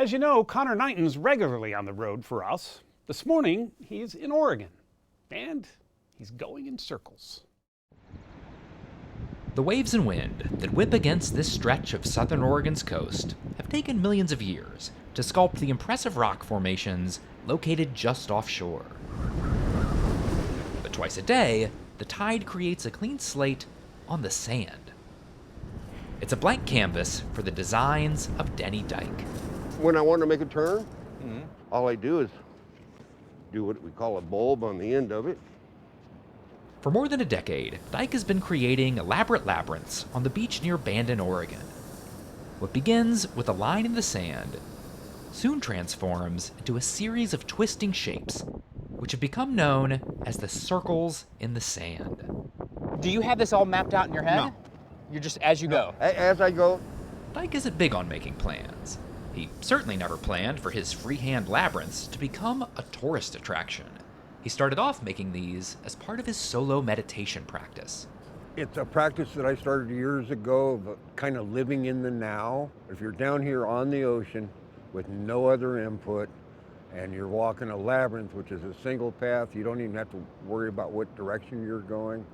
As you know, Conor Knighton's regularly on the road for us. This morning, he's in Oregon, and he's going in circles. The waves and wind that whip against this stretch of southern Oregon's coast have taken millions of years to sculpt the impressive rock formations located just offshore. But twice a day, the tide creates a clean slate on the sand. It's a blank canvas for the designs of Denny Dyke. When I want to make a turn, all I do is do what we call a bulb on the end of it. For more than a decade, Dyke has been creating elaborate labyrinths on the beach near Bandon, Oregon. What begins with a line in the sand soon transforms into a series of twisting shapes, which have become known as the circles in the sand. Do you have this all mapped out in your head? No. You're just as you go? As I go. Dyke isn't big on making plans. He certainly never planned for his freehand labyrinths to become a tourist attraction. He started off making these as part of his solo meditation practice. It's a practice that I started years ago of kind of living in the now. If you're down here on the ocean with no other input and you're walking a labyrinth, which is a single path, you don't even have to worry about what direction you're going.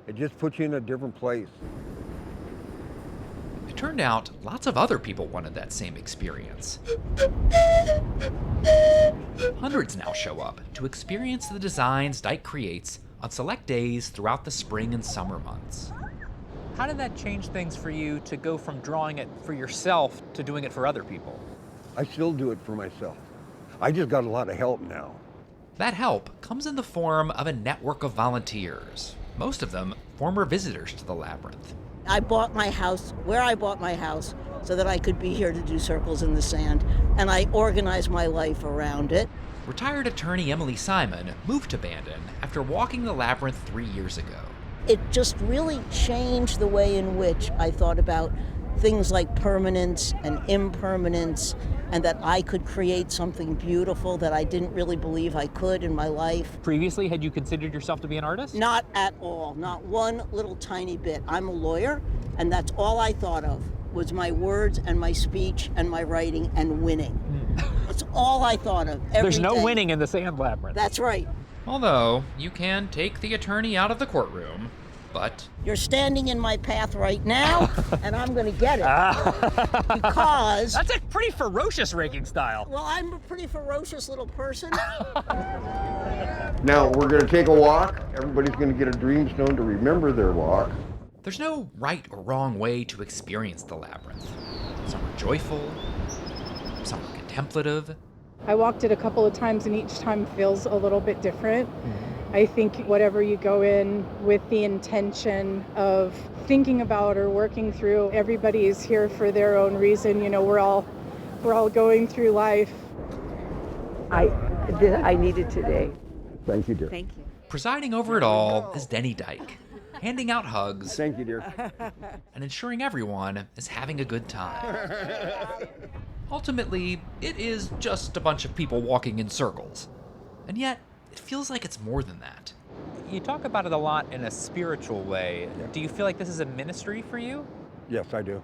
It just puts you in a different place. It turned out lots of other people wanted that same experience. Hundreds now show up to experience the designs Dyke creates on select days throughout the spring and summer months. How did that change things for you to go from drawing it for yourself to doing it for other people? I still do it for myself. I just got a lot of help now. That help comes in the form of a network of volunteers, most of them former visitors to the labyrinth. I bought my house where I bought my house so that I could be here to do circles in the sand, and I organized my life around it. Retired attorney Emily Simon moved to Bandon after walking the labyrinth 3 years ago. It just really changed the way in which I thought about things like permanence and impermanence, and that I could create something beautiful that I didn't really believe I could in my life. Previously, had you considered yourself to be an artist? Not at all, not one little tiny bit. I'm a lawyer, and that's all I thought of was my words and my speech and my writing and winning. That's all I thought of every There's no day. winning in the sand labyrinth. That's right. Although, you can take the attorney out of the courtroom, but You're standing in my path right now, and I'm going to get it. Because... That's a pretty ferocious raking style. Well, I'm a pretty ferocious little person. Now we're going to take a walk. Everybody's going to get a dream stone to remember their walk. there's no right or wrong way to experience the labyrinth. Some are joyful, some are contemplative. I walked it a couple of times and each time feels a little bit different. I think whatever you go in with the intention of thinking about or working through, everybody is here for their own reason. You know, we're all going through life. I need it today. Thank you, dear. Thank you. Presiding over it all is Denny Dyke, handing out hugs Thank you, dear. and ensuring everyone is having a good time. Ultimately, it is just a bunch of people walking in circles. And yet, it feels like it's more than that. You talk about it a lot in a spiritual way. Do you feel like this is a ministry for you? Yes, I do.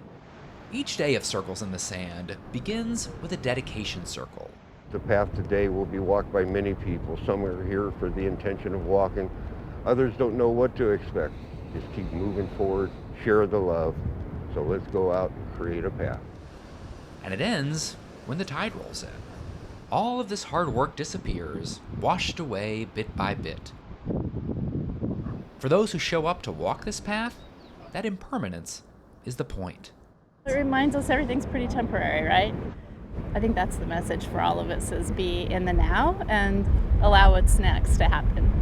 Each day of Circles in the Sand begins with a dedication circle. The path today will be walked by many people. Some are here for the intention of walking. Others don't know what to expect. Just keep moving forward, share the love. So let's go out and create a path. And it ends when the tide rolls in. All of this hard work disappears, washed away bit by bit. For those who show up to walk this path, that impermanence is the point. It reminds us everything's pretty temporary, right? I think that's the message for all of us, is be in the now and allow what's next to happen.